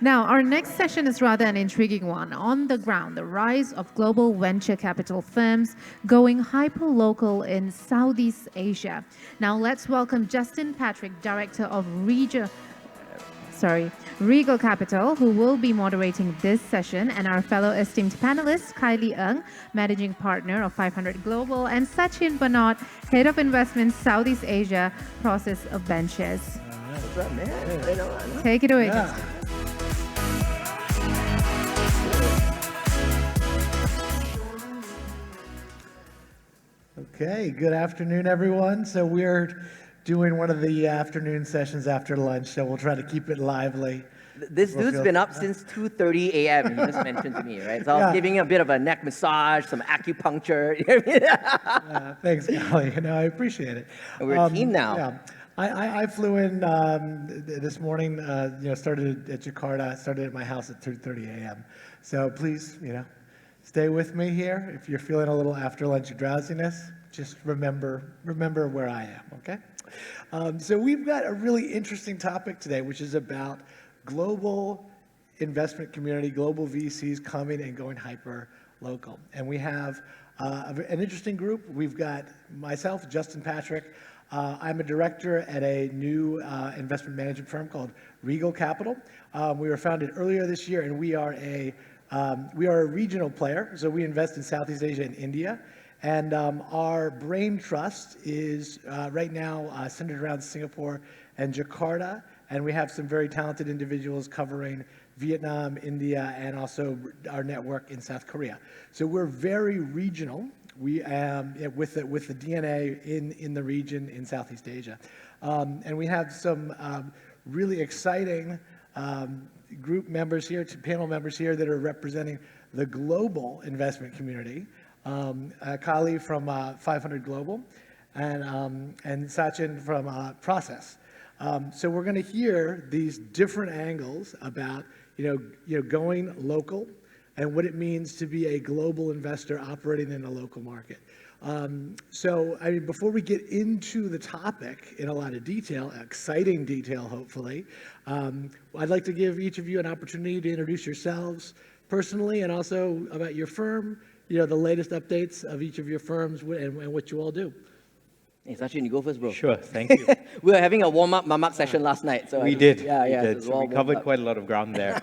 Now, our next session is rather an intriguing one. On the ground, the rise of global venture capital firms going hyperlocal in Southeast Asia. Now, let's welcome Justin Patrick, Director of Regal Capital, who will be moderating this session, and our fellow esteemed panelists, Khailee Ng, Managing Partner of 500 Global, and Sachin Bhanot, Head of Investments Southeast Asia, Prosus of Ventures. What's up, man? Take it away, Justin. Okay, good afternoon, everyone. So we're doing one of the afternoon sessions after lunch, so we'll try to keep it lively. This dude's been up since 2:30 a.m. He just mentioned to me, right? So I was giving him a bit of a neck massage, some acupuncture. Thanks, Khailee. I appreciate it. We're a team now. Yeah. I flew in this morning, started at Jakarta, started at my house at 2:30 a.m. So please, stay with me here. If you're feeling a little after lunch drowsiness, just remember where I am, okay? So we've got a really interesting topic today, which is about global investment community, global VCs coming and going hyper local. And we have an interesting group. We've got myself, Justin Patrick. I'm a director at a new investment management firm called Regal Capital. We were founded earlier this year, and we are a regional player. So we invest in Southeast Asia and India. And our brain trust is right now centered around Singapore and Jakarta. And we have some very talented individuals covering Vietnam, India, and also our network in South Korea. So we're very regional. We with the DNA in the region in Southeast Asia. And we have some really exciting group members here, panel members here that are representing the global investment community. Khailee from 500 Global, and Sachin from Prosus. So we're going to hear these different angles about going local and what it means to be a global investor operating in a local market. So before we get into the topic in a lot of detail, exciting detail hopefully, I'd like to give each of you an opportunity to introduce yourselves personally and also about your firm, the latest updates of each of your firms and what you all do. Hey, Sachin, you go first, bro. Sure, thank you. We were having a warm-up mamak session last night. So we did. Yeah. So we covered quite a lot of ground there.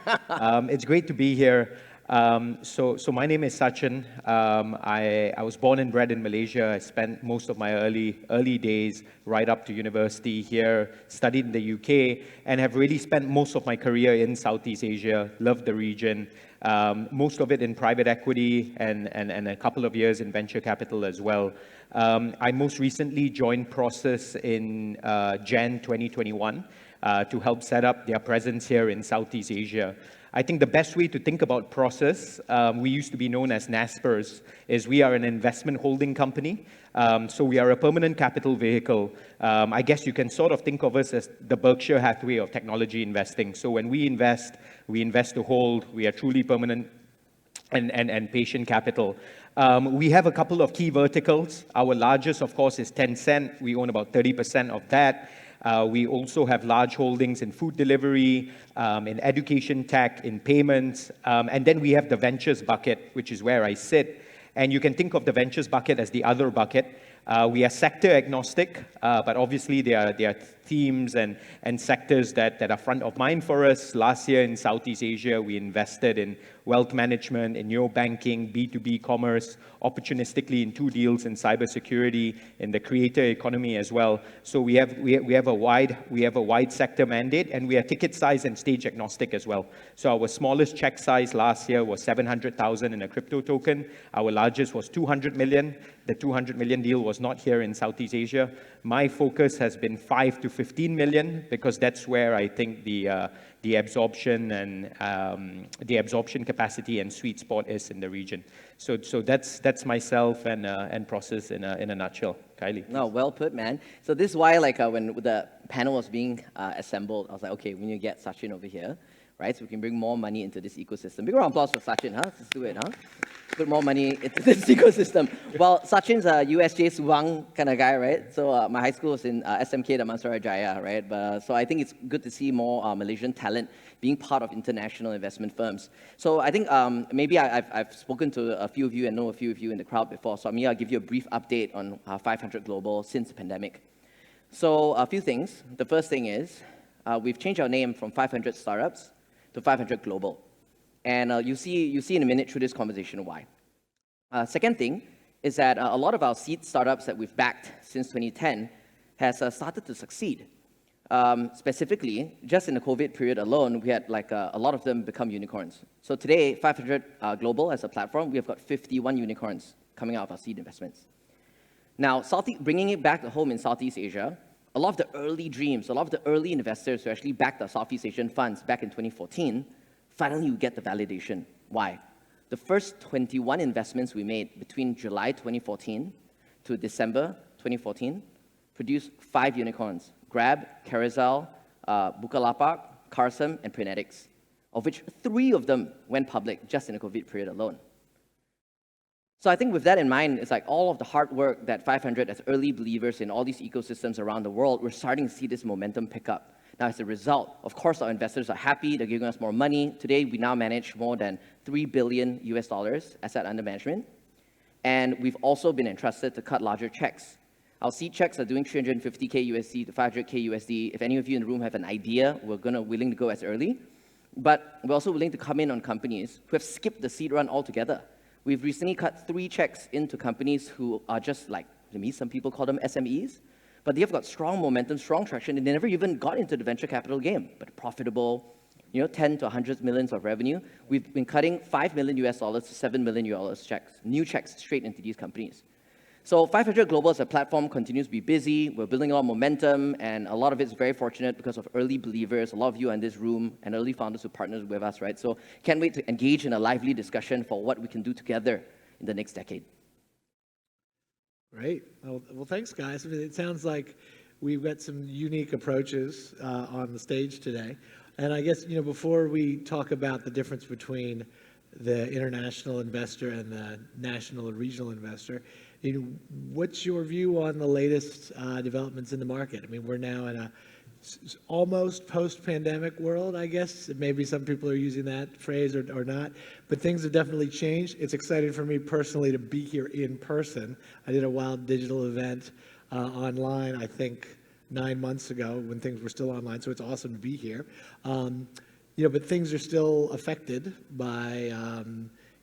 It's great to be here. So my name is Sachin. I was born and bred in Malaysia. I spent most of my early days right up to university here, studied in the UK, and have really spent most of my career in Southeast Asia, loved the region, most of it in private equity and a couple of years in venture capital as well. I most recently joined Prosus in Jan 2021 to help set up their presence here in Southeast Asia. I think the best way to think about Prosus, we used to be known as Naspers, is we are an investment holding company. So we are a permanent capital vehicle. I guess you can sort of think of us as the Berkshire Hathaway of technology investing. So when we invest to hold. We are truly permanent and patient capital. We have a couple of key verticals. Our largest, of course, is Tencent. We own about 30% of that. We also have large holdings in food delivery, in education tech, in payments, and then we have the ventures bucket, which is where I sit. And you can think of the ventures bucket as the other bucket. We are sector agnostic, but obviously there are themes and sectors that are front of mind for us. Last year in Southeast Asia, we invested in wealth management, in neo-banking, B2B commerce, opportunistically in 2 deals in cybersecurity, in the creator economy as well. So we have a wide sector mandate, and we are ticket size and stage agnostic as well. So our smallest check size last year was 700,000 in a crypto token. Our largest was 200 million. The 200 million deal was not here in Southeast Asia. My focus has been 5 to 15 million because that's where I think the absorption and the absorption capacity and sweet spot is in the region. So that's myself and Prosus in a nutshell. Khailee. No, well put, man. So this is why when the panel was being assembled, I was like, okay, we need to get Sachin over here. right? So we can bring more money into this ecosystem. Big round of applause for Sachin, huh? Let's do it, huh? Put more money into this ecosystem. Well, Sachin's a USJ Subang kind of guy, right? So my high school was in SMK Damansara Jaya, right? So I think it's good to see more Malaysian talent being part of international investment firms. So I think maybe I've spoken to a few of you and know a few of you in the crowd before. So I'll give you a brief update on 500 Global since the pandemic. So a few things. The first thing is we've changed our name from 500 Startups to 500 Global. And you see in a minute through this conversation why. Second thing is that a lot of our seed startups that we've backed since 2010 has started to succeed. Specifically, just in the COVID period alone, we had a lot of them become unicorns. So today, 500 Global as a platform, we have got 51 unicorns coming out of our seed investments. Now, bringing it back home in Southeast Asia, a lot of the early dreams, a lot of the early investors who actually backed our Southeast Asian funds back in 2014, finally we get the validation. Why? The first 21 investments we made between July 2014 to December 2014 produced 5 unicorns: Grab, Carousel, Bukalapak, Carsome, and Prenetics, of which 3 of them went public just in the COVID period alone. So I think with that in mind, it's like all of the hard work that 500 as early believers in all these ecosystems around the world, we're starting to see this momentum pick up. Now, as a result, of course, our investors are happy. They're giving us more money. Today, we now manage more than $3 billion asset under management. And we've also been entrusted to cut larger checks. Our seed checks are doing $350K USD to $500K USD. If any of you in the room have an idea, we're willing to go as early. But we're also willing to come in on companies who have skipped the seed run altogether. We've recently cut 3 checks into companies who are just like, to me, some people call them SMEs, but they've got strong momentum, strong traction, and they never even got into the venture capital game, but profitable, 10 to 100 millions of revenue. We've been cutting $5 million to $7 million checks, new checks straight into these companies. So 500 Global as a platform continues to be busy. We're building a lot of momentum, and a lot of it's very fortunate because of early believers. A lot of you are in this room and early founders who partnered with us, right? So can't wait to engage in a lively discussion for what we can do together in the next decade. Great. Well, thanks, guys. I mean, it sounds like we've got some unique approaches on the stage today. And I guess, before we talk about the difference between the international investor and the national and regional investor, what's your view on the latest developments in the market? I mean, we're now in a almost post-pandemic world, I guess. Maybe some people are using that phrase or not, but things have definitely changed. It's exciting for me personally to be here in person. I did a wild digital event online, I think 9 months ago when things were still online, so it's awesome to be here. But things are still affected by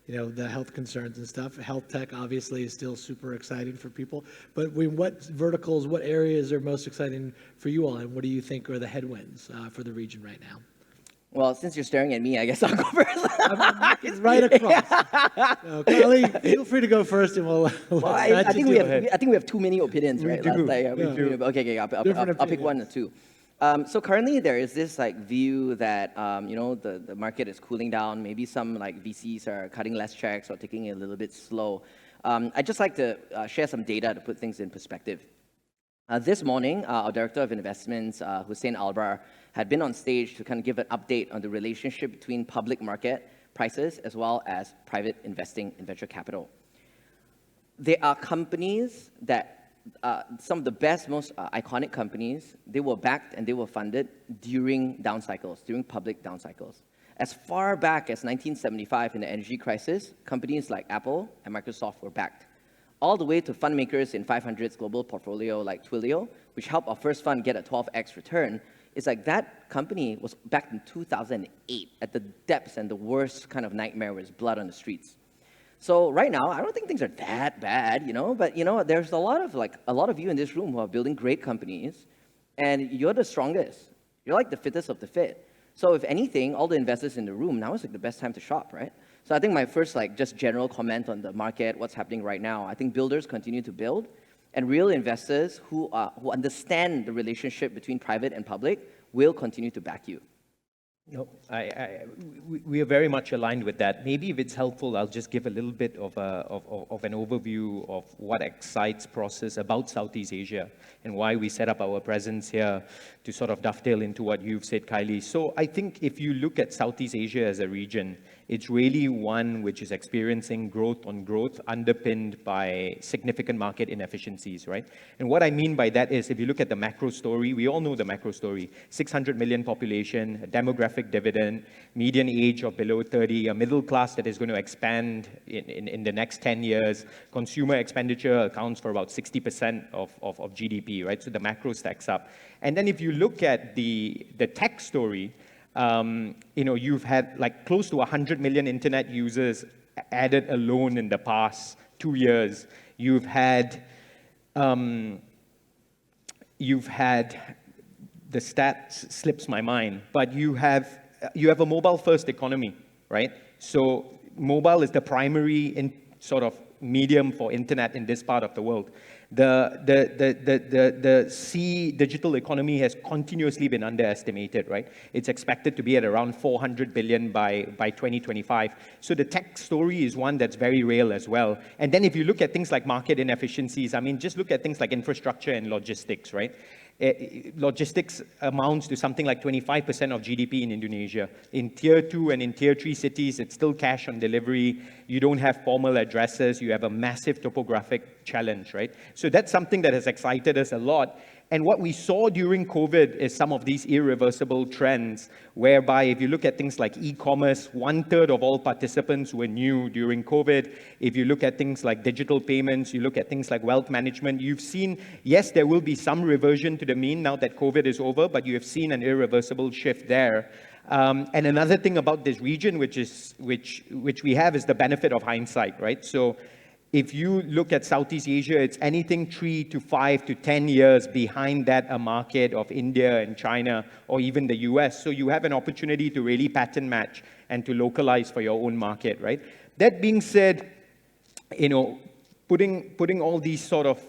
the health concerns and stuff. Health tech obviously is still super exciting for people. But what verticals, what areas are most exciting for you all, and what do you think are the headwinds for the region right now? Well, since you're staring at me, I guess I'll go first. I'm right across. Khailee, feel free to go first, and we'll. I think we have too many opinions, right? We do. Okay, I'll pick 1 or 2. So currently there is this view that the market is cooling down. Maybe some VCs are cutting less checks or taking it a little bit slow. I'd just like to share some data to put things in perspective. This morning, our Director of Investments, Hussein Albar, had been on stage to kind of give an update on the relationship between public market prices as well as private investing in venture capital. There are companies that some of the best, most iconic companies, they were backed and they were funded during down cycles, during public down cycles. As far back as 1975 in the energy crisis, companies like Apple and Microsoft were backed. All the way to fund makers in 500's global portfolio like Twilio, which helped our first fund get a 12x return. It's like that company was backed in 2008 at the depths and the worst kind of nightmare was blood on the streets. So right now, I don't think things are that bad, but there's a lot of you in this room who are building great companies, and you're the strongest. You're like the fittest of the fit. So if anything, all the investors in the room, now is the best time to shop, right? So I think my first just general comment on the market, what's happening right now, I think builders continue to build, and real investors who understand the relationship between private and public will continue to back you. No, we are very much aligned with that. Maybe if it's helpful, I'll just give a little bit of an overview of what excites Prosus about Southeast Asia and why we set up our presence here to sort of dovetail into what you've said, Khailee. So I think if you look at Southeast Asia as a region, it's really one which is experiencing growth on growth, underpinned by significant market inefficiencies, right? And what I mean by that is, if you look at the macro story, we all know the macro story: 600 million population, a demographic dividend, median age of below 30, a middle class that is going to expand in the next 10 years. Consumer expenditure accounts for about 60% of GDP, right? So the macro stacks up. And then if you look at the tech story, you've had like close to 100 million internet users added alone in the past 2 years. You've had the stats slips my mind, but you have a mobile-first economy, right? So mobile is the primary sort of medium for internet in this part of the world. The C digital economy has continuously been underestimated, right? It's expected to be at around 400 billion by 2025. So the tech story is one that's very real as well. And then if you look at things like market inefficiencies, I mean, just look at things like infrastructure and logistics, right? Logistics amounts to something like 25% of GDP in Indonesia. In tier 2 and in tier 3 cities, it's still cash on delivery. You don't have formal addresses. You have a massive topographic challenge, right? So that's something that has excited us a lot. And what we saw during COVID is some of these irreversible trends, whereby if you look at things like e-commerce, 1/3 of all participants were new during COVID. If you look at things like digital payments, you look at things like wealth management, you've seen, yes, there will be some reversion to the mean now that COVID is over, but you have seen an irreversible shift there. And another thing about this region, which we have, is the benefit of hindsight, right? So if you look at Southeast Asia, it's anything 3 to 5 to 10 years behind that a market of India and China or even the US. So you have an opportunity to really pattern match and to localize for your own market, right? That being said, putting all these sort of,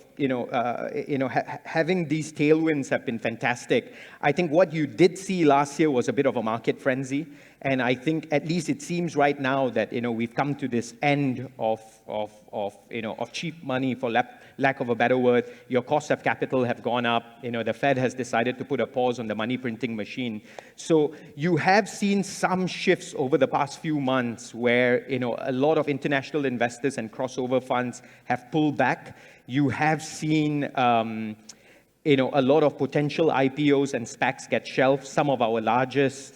having these tailwinds have been fantastic. I think what you did see last year was a bit of a market frenzy. And I think at least it seems right now that, we've come to this end of cheap money, for lack of a better word. Your costs of capital have gone up. The Fed has decided to put a pause on the money printing machine. So you have seen some shifts over the past few months where, a lot of international investors and crossover funds have pulled back. You have seen a lot of potential IPOs and SPACs get shelved. Some of our largest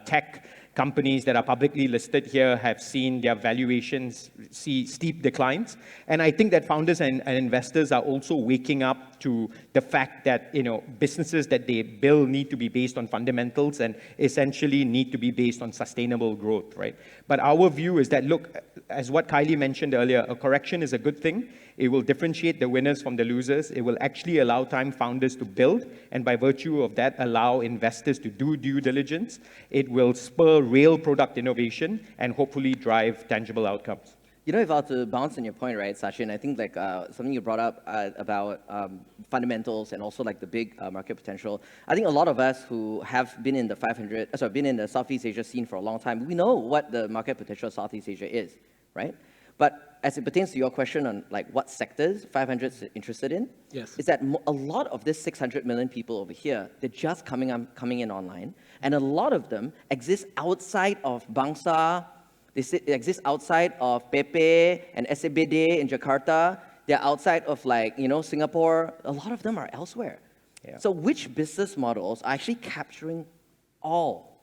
tech companies that are publicly listed here have seen their valuations see steep declines. And I think that founders and investors are also waking up to the fact that, businesses that they build need to be based on fundamentals and essentially need to be based on sustainable growth, right? But our view is that, look, as what Khailee mentioned earlier, a correction is a good thing. It will differentiate the winners from the losers. It will actually allow time founders to build, and by virtue of that, allow investors to do due diligence. It will spur real product innovation and hopefully drive tangible outcomes. If I were to bounce on your point, right, Sachin, I think like something you brought up about fundamentals and also like the big market potential. I think a lot of us who have been in the been in the Southeast Asia scene for a long time, we know what the market potential of Southeast Asia is, right? But as it pertains to your question on like what sectors 500 is interested in, Yes. is that a lot of this 600 million people over here, they're just coming in online, and a lot of them exist outside of Bangsa. They exist outside of Pepe and SABD in Jakarta. They're outside of Singapore. A lot of them are elsewhere. Yeah. So which business models are actually capturing all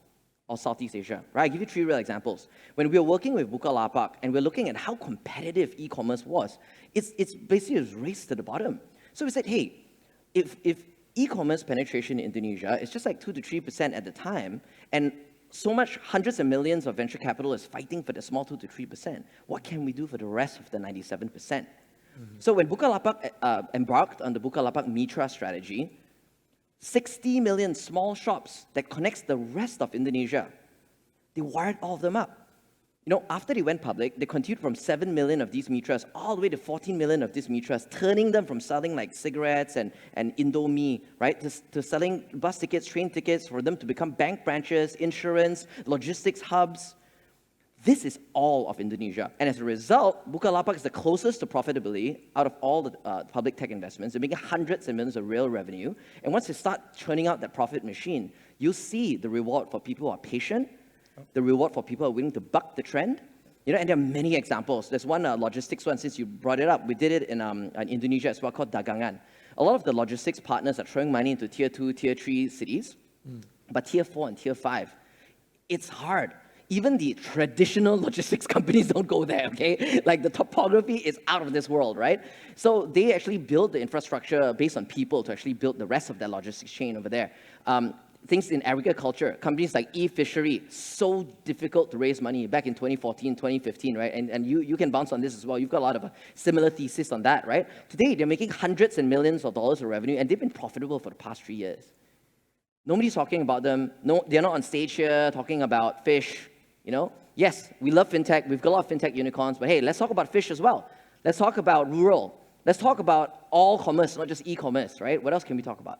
of Southeast Asia, right? I'll give you 3 real examples. When we were working with Bukalapak and we're looking at how competitive e-commerce was, it's basically a race to the bottom. So we said, hey, if e-commerce penetration in Indonesia is just like 2 to 3% at the time, and so much hundreds of millions of venture capital is fighting for the small 2 to 3%, what can we do for the rest of the 97%? So when Bukalapak embarked on the Bukalapak Mitra strategy, 60 million small shops that connects the rest of Indonesia, they wired all of them up. You know, after they went public, they continued from 7 million of these mitras all the way to 14 million of these mitras, turning them from selling like cigarettes and Indomie, right, to selling bus tickets, train tickets, for them to become bank branches, insurance, logistics hubs. This is all of Indonesia. And as a result, Bukalapak is the closest to profitability out of all the public tech investments. They're making hundreds of millions of real revenue. And once they start churning out that profit machine, you'll see the reward for people who are patient, the reward for people who are willing to buck the trend. You know, and there are many examples. There's one logistics one, since you brought it up. We did it in Indonesia as well, called Dagangan. A lot of the logistics partners are throwing money into tier 2, tier 3 cities, but tier 4 and tier 5, it's hard. Even the traditional logistics companies don't go there, okay? Like the topography is out of this world, right? So they actually build the infrastructure based on people to actually build the rest of their logistics chain over there. Things in agriculture, companies like e-fishery, so difficult to raise money back in 2014, 2015, right? And you can bounce on this as well. You've got a lot of a similar thesis on that, right? Today, they're making hundreds and millions of dollars of revenue, and they've been profitable for the past 3 years. Nobody's talking about them. No, they're not on stage here talking about fish. You know, yes, we love fintech. We've got a lot of fintech unicorns, but hey, let's talk about fish as well. Let's talk about rural. Let's talk about all commerce, not just e-commerce, right? What else can we talk about?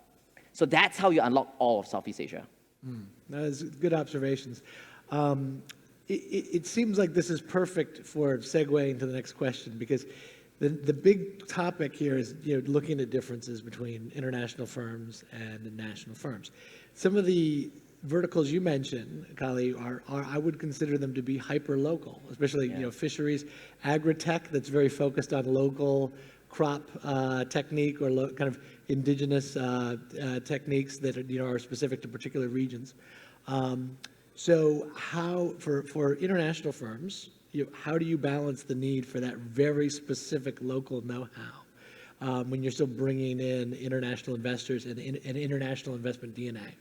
So that's how you unlock all of Southeast Asia. That's good observations. It seems like this is perfect for segueing into the next question, because the big topic here is, you know, looking at differences between international firms and national firms. Some of the verticals you mentioned, Khailee, are I would consider them to be hyper-local, especially you know, fisheries, agri-tech that's very focused on local crop technique or kind of indigenous techniques that are specific to particular regions. So how, for international firms, how do you balance the need for that very specific local know-how when you're still bringing in international investors and international investment DNA?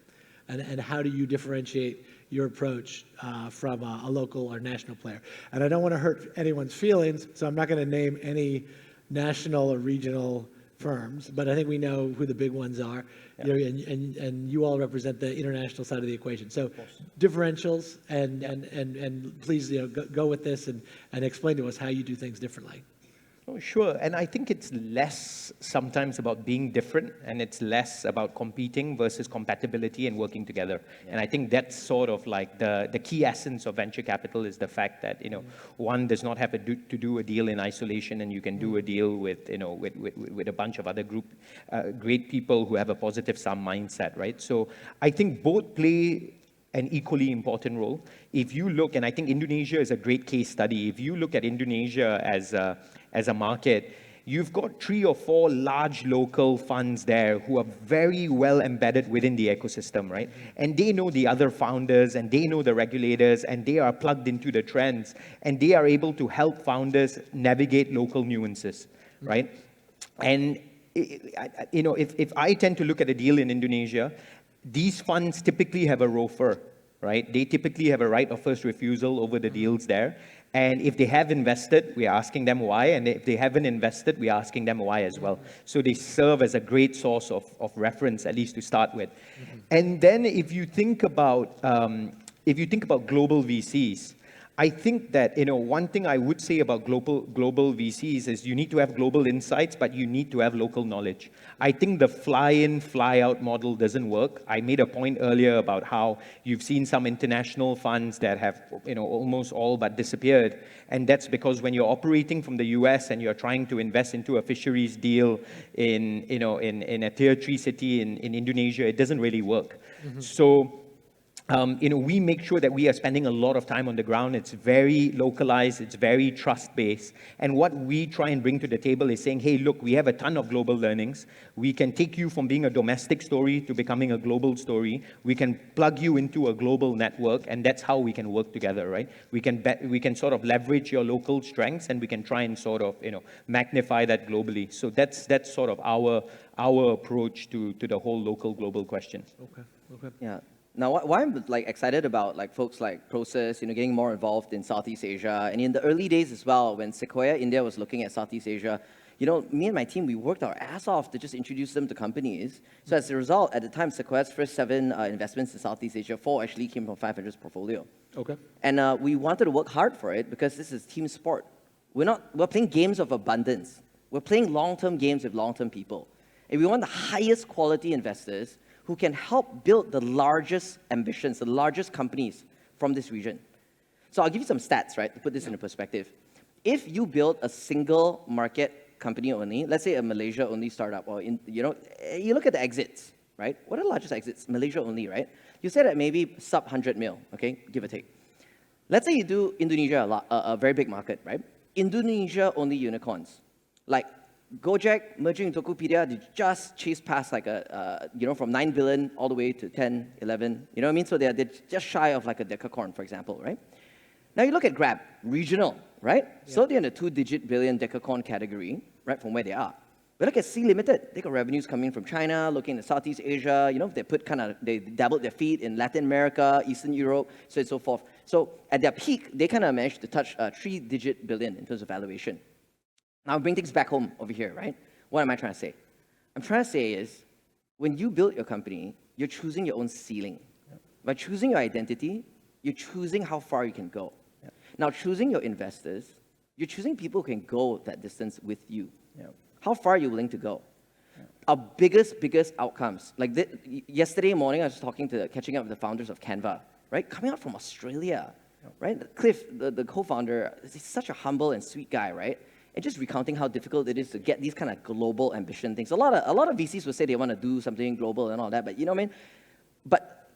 And how do you differentiate your approach from a local or national player? And I don't want to hurt anyone's feelings, so I'm not going to name any national or regional firms, but I think we know who the big ones are, you know, and you all represent the international side of the equation. So differentials, and please, you know, go with this and explain to us how you do things differently. Oh, sure. And I think it's less sometimes about being different, and it's less about competing versus compatibility and working together. And I think that's sort of like the key essence of venture capital, is the fact that, you know, one does not have to do a deal in isolation, and you can do a deal with, you know, with a bunch of other great people who have a positive sum mindset, right? So I think both play an equally important role. If you look, and I think Indonesia is a great case study, if you look at Indonesia as a market, you've got 3 or 4 large local funds there who are very well embedded within the ecosystem, right? And they know the other founders, and they know the regulators, and they are plugged into the trends, and they are able to help founders navigate local nuances, right? And you know, if I tend to look at a deal in Indonesia, these funds typically have a ROFR, right? They typically have a right of first refusal over the deals there. And if they have invested, we're asking them why. And if they haven't invested, we're asking them why as well. So they serve as a great source of reference, at least to start with. And then if you think about global VCs, I think that, you know, one thing I would say about global VCs is you need to have global insights, but you need to have local knowledge. I think the fly-in, fly-out model doesn't work. I made a point earlier about how you've seen some international funds that have, you know, almost all but disappeared. And that's because when you're operating from the US and you're trying to invest into a fisheries deal in, you know, in a tier 3 city in Indonesia, it doesn't really work. So you know, we make sure that we are spending a lot of time on the ground. It's very localized, it's very trust-based. And what we try and bring to the table is saying, hey, look, we have a ton of global learnings. We can take you from being a domestic story to becoming a global story. We can plug you into a global network, and that's how we can work together, right? We can sort of leverage your local strengths, and we can try and sort of, you know, magnify that globally. So that's sort of our approach to the whole local global question. Okay. Yeah. Now, why I'm like excited about like folks like Prosus, you know, getting more involved in Southeast Asia, and in the early days as well, when Sequoia India was looking at Southeast Asia, me and my team, we worked our ass off to just introduce them to companies. So as a result, at the time, Sequoia's first 7 investments in Southeast Asia, 4 actually came from 500's portfolio. Okay. And we wanted to work hard for it because this is team sport. We're playing games of abundance. We're playing long-term games with long-term people. And we want the highest quality investors who can help build the largest ambitions, the largest companies from this region. So I'll give you some stats, right, to put this into perspective. If you build a single market company only, let's say a Malaysia-only startup, or you look at the exits, right? What are the largest exits? Malaysia only, right? You say that maybe sub 100 mil, okay, give or take. Let's say you do Indonesia, a very big market, right? Indonesia-only unicorns, like Gojek merging with Tokopedia, they just chased past like from 9 billion all the way to 10, 11, you know what I mean? So they're just shy of like a decacorn, for example, right? Now you look at Grab, regional, right? Yeah. So they're in the 2-digit billion decacorn category, right, from where they are. But look at C Limited. They got revenues coming from China, looking at Southeast Asia, they dabbled their feet in Latin America, Eastern Europe, so on and so forth. So at their peak, they kind of managed to touch 3-digit billion in terms of valuation. Now, bring things back home over here, right? What am I trying to say? I'm trying to say is, when you build your company, you're choosing your own ceiling. Yep. By choosing your identity, you're choosing how far you can go. Yep. Now, choosing your investors, you're choosing people who can go that distance with you. Yep. How far are you willing to go? Yep. Our biggest outcomes, like yesterday morning, I was catching up with the founders of Canva, right? Coming out from Australia, yep. Right? Cliff, the co-founder, he's such a humble and sweet guy, right? And just recounting how difficult it is to get these kind of global ambition things. A lot of VCs will say they want to do something global and all that, but you know what I mean? But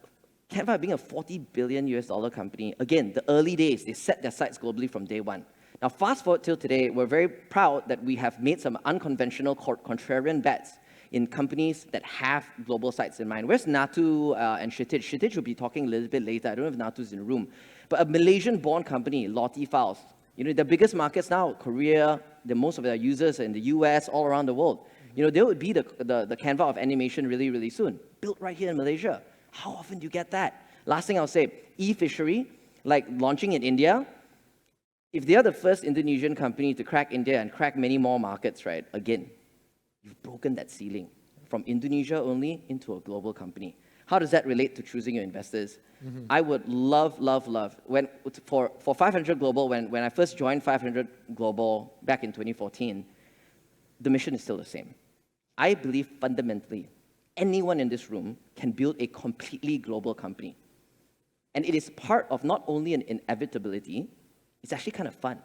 Canva being a $40 billion company, again, the early days, they set their sights globally from day one. Now, fast forward till today, we're very proud that we have made some unconventional, contrarian bets in companies that have global sites in mind. Where's Natu and Kshitij? Kshitij will be talking a little bit later. I don't know if Natu's in the room. But a Malaysian-born company, Lottie Files, the biggest markets now, Korea, most of their users are in the US, all around the world. They would be the Canva of animation really, really soon. Built right here in Malaysia. How often do you get that? Last thing I'll say, e-fishery, like launching in India, if they are the first Indonesian company to crack India and crack many more markets, right, again, you've broken that ceiling from Indonesia only into a global company. How does that relate to choosing your investors? Mm-hmm. I would love, for 500 Global, when I first joined 500 Global back in 2014, the mission is still the same. I believe fundamentally, anyone in this room can build a completely global company. And it is part of not only an inevitability, it's actually kind of fun.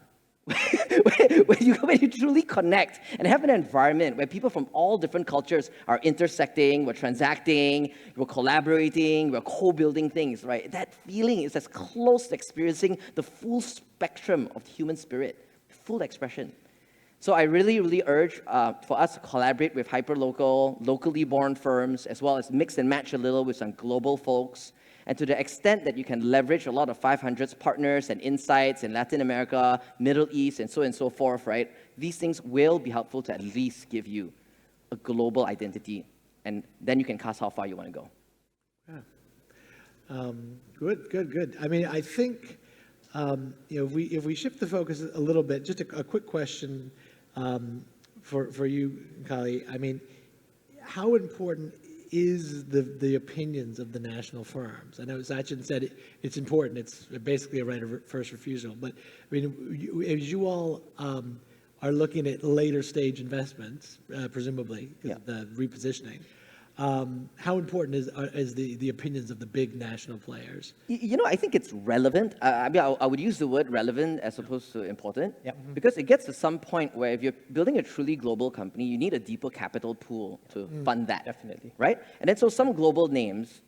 when you truly connect and have an environment where people from all different cultures are intersecting, we're transacting, we're collaborating, we're co-building things, right? That feeling is as close to experiencing the full spectrum of the human spirit, full expression. So I really, really urge for us to collaborate with hyperlocal, locally born firms, as well as mix and match a little with some global folks. And to the extent that you can leverage a lot of 500's partners and insights in Latin America, Middle East, and so forth, right? These things will be helpful to at least give you a global identity. And then you can cast how far you want to go. Yeah. Good. I mean, I think, if we shift the focus a little bit, just a quick question for you, Khailee. I mean, how important is the opinions of the national firms? I know Sachin said it's important. It's basically a right of first refusal. But I mean, as you all are looking at later stage investments, presumably, because of the repositioning, how important is the opinions of the big national players? I think it's relevant. I would use the word relevant as opposed to important, because it gets to some point where if you're building a truly global company, you need a deeper capital pool to fund that. Definitely. Right? And then so some global names,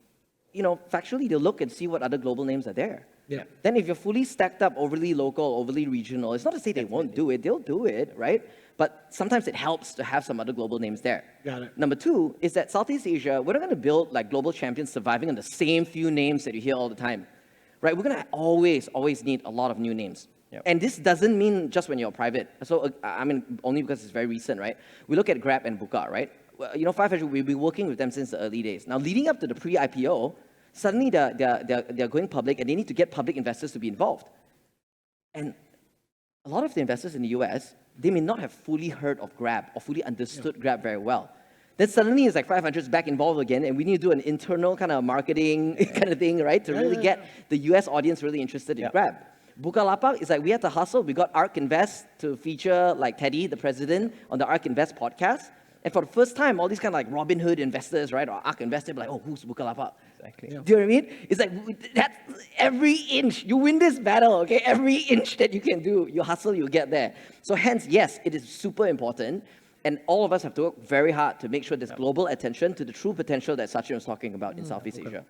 factually, they'll look and see what other global names are there. Yeah. Then if you're fully stacked up, overly local, overly regional, it's not to say they won't do it. They'll do it, right? But sometimes it helps to have some other global names there. Got it. Number two is that Southeast Asia, we're not going to build like global champions surviving on the same few names that you hear all the time, right? We're going to always need a lot of new names. Yep. And this doesn't mean just when you're private. So, only because it's very recent, right? We look at Grab and Buka, right? 500, we've been working with them since the early days. Now, leading up to the pre-IPO, suddenly they're going public and they need to get public investors to be involved. And a lot of the investors in the US, they may not have fully heard of Grab or fully understood Grab very well. Then suddenly it's like 500's back involved again, and we need to do an internal kind of marketing kind of thing, right? To really get the US audience really interested in Grab. Bukalapak is like we had to hustle. We got ARK Invest to feature like Teddy, the president, on the ARK Invest podcast. And for the first time, all these kind of like Robin Hood investors, right, or ARK investors, like, oh, who's Bukalapak? Exactly. Do you know what I mean? It's like, that's every inch. You win this battle, okay? Every inch that you can do, you hustle, you get there. So hence, yes, it is super important. And all of us have to work very hard to make sure there's global attention to the true potential that Sachin was talking about in Southeast Asia.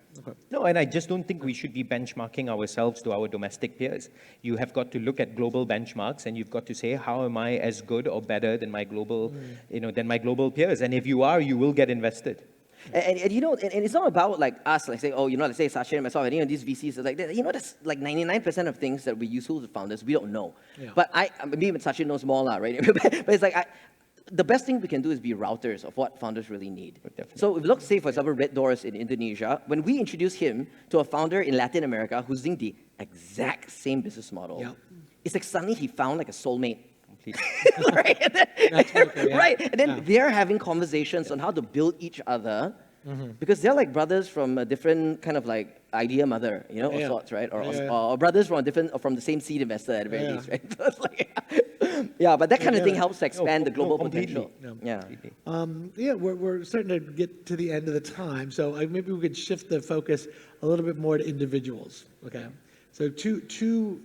No, and I just don't think we should be benchmarking ourselves to our domestic peers. You have got to look at global benchmarks, and you've got to say, how am I as good or better than my global, than my global peers? And if you are, you will get invested. And it's not about like us, like say, oh, let's say Sachin and myself, any of these VCs, like that. That's like 99% of things that we useful to founders, we don't know. Yeah. But maybe Sachin knows more, right? But it's like, the best thing we can do is be routers of what founders really need. So if you look, say, for example, Red Doors in Indonesia, when we introduce him to a founder in Latin America who's doing the exact same business model, it's like suddenly he found like a soulmate. Right? Right? And then they're having conversations on how to build each other because they're like brothers from a different kind of like idea mother, of sorts, right? Or brothers from the same seed investor at the very least, right? So it's like, but that kind of thing helps to expand the global potential. We're starting to get to the end of the time, so maybe we could shift the focus a little bit more to individuals. Okay, so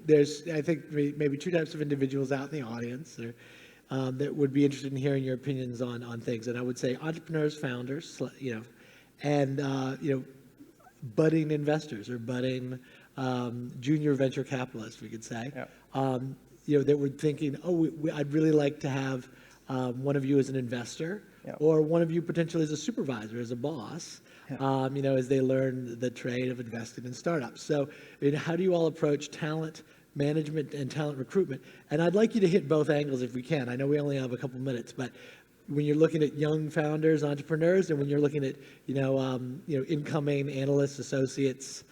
there's I think maybe two types of individuals out in the audience that would be interested in hearing your opinions on things, and I would say entrepreneurs, founders, and budding investors or budding junior venture capitalists, we could say. That were thinking, I'd really like to have one of you as an investor, or one of you potentially as a supervisor, as a boss, as they learn the trade of investing in startups. So, how do you all approach talent management and talent recruitment? And I'd like you to hit both angles if we can. I know we only have a couple minutes, but when you're looking at young founders, entrepreneurs, and when you're looking at incoming analysts, associates,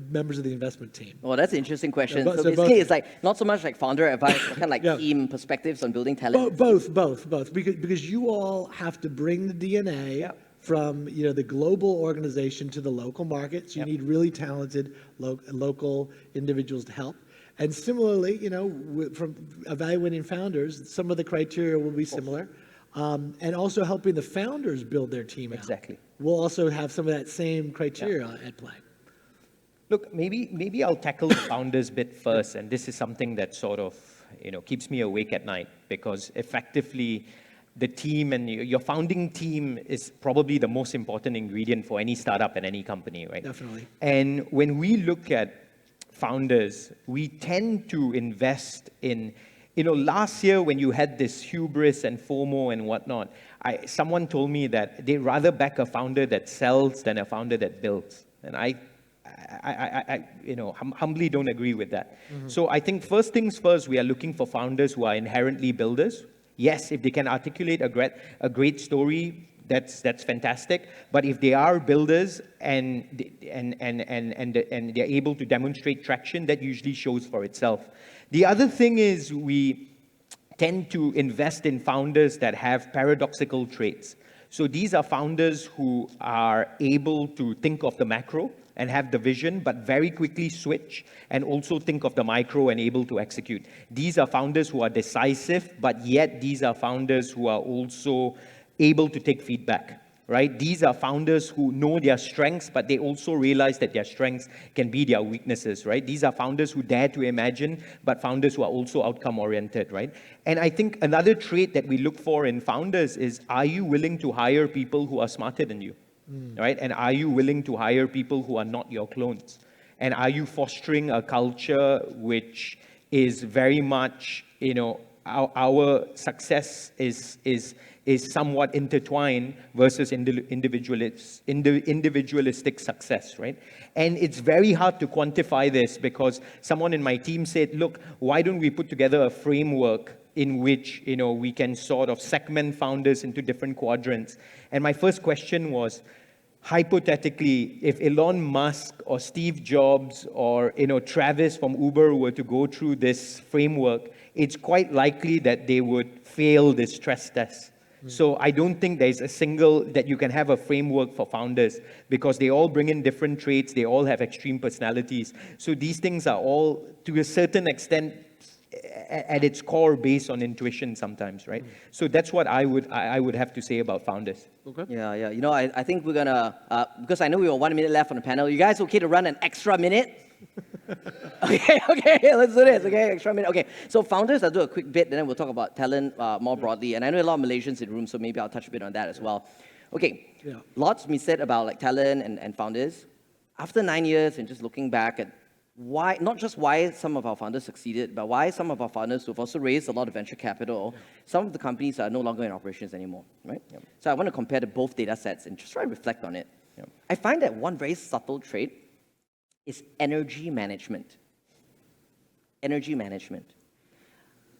members of the investment team. Well, that's an interesting question. So basically, it's like not so much like founder advice, but kind of like team perspectives on building talent. Both, because you all have to bring the DNA from the global organization to the local market. So you need really talented local individuals to help. And similarly, from evaluating founders, some of the criteria will be similar. And also helping the founders build their team out. Exactly. We'll also have some of that same criteria at play. Look, maybe I'll tackle the founders bit first, and this is something that sort of keeps me awake at night, because effectively the team and your founding team is probably the most important ingredient for any startup and any company, right? Definitely. And when we look at founders, we tend to invest in, last year when you had this hubris and FOMO and whatnot, someone told me that they'd rather back a founder that sells than a founder that builds. And I humbly don't agree with that. So I think first things first, we are looking for founders who are inherently builders. Yes, if they can articulate a great story, that's fantastic. But if they are builders and they're able to demonstrate traction, that usually shows for itself. The other thing is we tend to invest in founders that have paradoxical traits. So these are founders who are able to think of the macro and have the vision, but very quickly switch and also think of the micro and able to execute. These are founders who are decisive, but yet these are founders who are also able to take feedback, right? These are founders who know their strengths, but they also realize that their strengths can be their weaknesses, right? These are founders who dare to imagine, but founders who are also outcome-oriented, right? And I think another trait that we look for in founders is, are you willing to hire people who are smarter than you? Right? And are you willing to hire people who are not your clones? And are you fostering a culture which is very much, our success is somewhat intertwined versus individualistic success, right? And it's very hard to quantify this, because someone in my team said, look, why don't we put together a framework in which we can sort of segment founders into different quadrants? And my first question was, hypothetically, if Elon Musk or Steve Jobs or Travis from Uber were to go through this framework, it's quite likely that they would fail this stress test. So I don't think there's a single that you can have a framework for founders because they all bring in different traits, they all have extreme personalities. So these things are all, to a certain extent, at its core based on intuition sometimes, right? So that's what I would have to say about founders. Okay. Yeah. I think we're gonna, because I know we have 1 minute left on the panel. You guys okay to run an extra minute? Okay, let's do this, okay, extra minute. Okay, so founders, I'll do a quick bit, and then we'll talk about talent more broadly. And I know a lot of Malaysians in the room, so maybe I'll touch a bit on that as well. Okay, lots been said about like talent and founders. After 9 years and just looking back at why, not just why some of our founders succeeded, but why some of our founders who've also raised a lot of venture capital, some of the companies are no longer in operations anymore, right? So I want to compare both data sets and just try to reflect on it. I find that one very subtle trait is energy management. Energy management.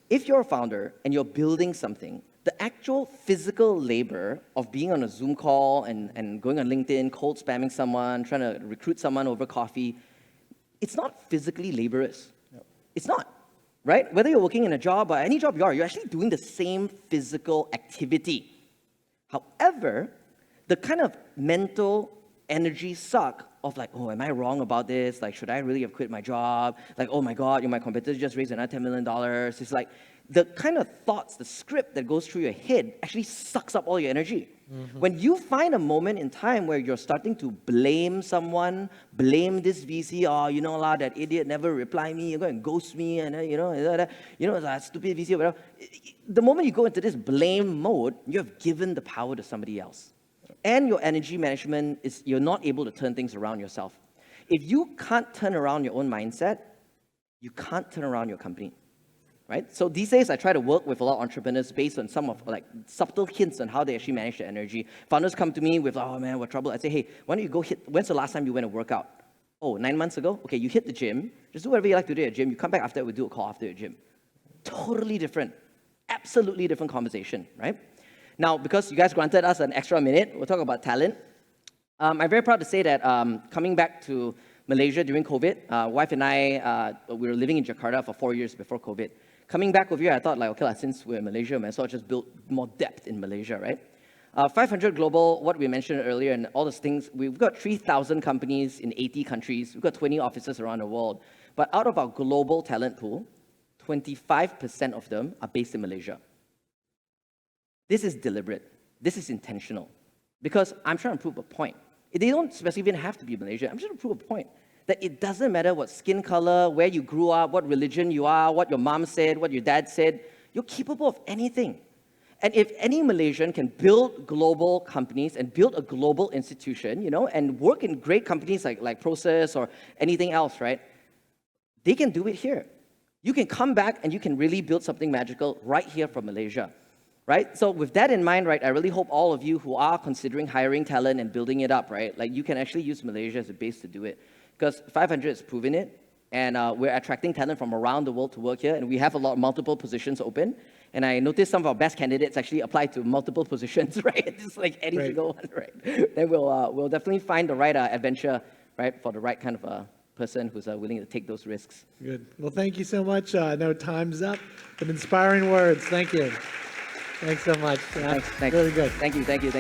If you're a founder and you're building something, the actual physical labor of being on a Zoom call and going on LinkedIn, cold spamming someone, trying to recruit someone over coffee, it's not physically laborious. It's not, right? Whether you're working in a job or any job you're actually doing the same physical activity. However, the kind of mental energy suck of like, oh, am I wrong about this? Like, should I really have quit my job? Like, oh my God, my competitor just raised another $10 million. It's like the kind of thoughts, the script that goes through your head actually sucks up all your energy. When you find a moment in time where you're starting to blame someone, blame this VC, oh, that idiot never replied me, you're going to ghost me, and that stupid VC, whatever. The moment you go into this blame mode, you have given the power to somebody else. And your energy management is, you're not able to turn things around yourself. If you can't turn around your own mindset, you can't turn around your company, right? So these days, I try to work with a lot of entrepreneurs based on some of like subtle hints on how they actually manage their energy. Founders come to me with, oh man, we're trouble. I say, hey, why don't you go when's the last time you went to work out? Oh, 9 months ago? Okay, you hit the gym. Just do whatever you like to do at the gym. You come back after that, we do a call after the gym. Totally different. Absolutely different conversation, right? Now, because you guys granted us an extra minute, we'll talk about talent. I'm very proud to say that coming back to Malaysia during COVID, wife and I, we were living in Jakarta for 4 years before COVID. Coming back over here, I thought like, okay, since we're in Malaysia, I just build more depth in Malaysia, right? 500 Global, what we mentioned earlier, and all those things, we've got 3,000 companies in 80 countries. We've got 20 offices around the world. But out of our global talent pool, 25% of them are based in Malaysia. This is deliberate. This is intentional. Because I'm trying to prove a point. They don't specifically even have to be Malaysia. I'm just trying to prove a point. That it doesn't matter what skin color, where you grew up, what religion you are, what your mom said, what your dad said. You're capable of anything. And if any Malaysian can build global companies and build a global institution, and work in great companies like Prosus or anything else, right? They can do it here. You can come back and you can really build something magical right here from Malaysia. Right? So with that in mind, right, I really hope all of you who are considering hiring talent and building it up, right, like you can actually use Malaysia as a base to do it. Because 500 has proven it, and we're attracting talent from around the world to work here, and we have multiple positions open. And I noticed some of our best candidates actually apply to multiple positions, right? Just like any single one, right? Then we'll definitely find the right adventure, right, for the right kind of person who's willing to take those risks. Good. Well, thank you so much. No, time's up. Some inspiring words. Thank you. Thanks so much. Thanks. Really good. Thank you. Thank you.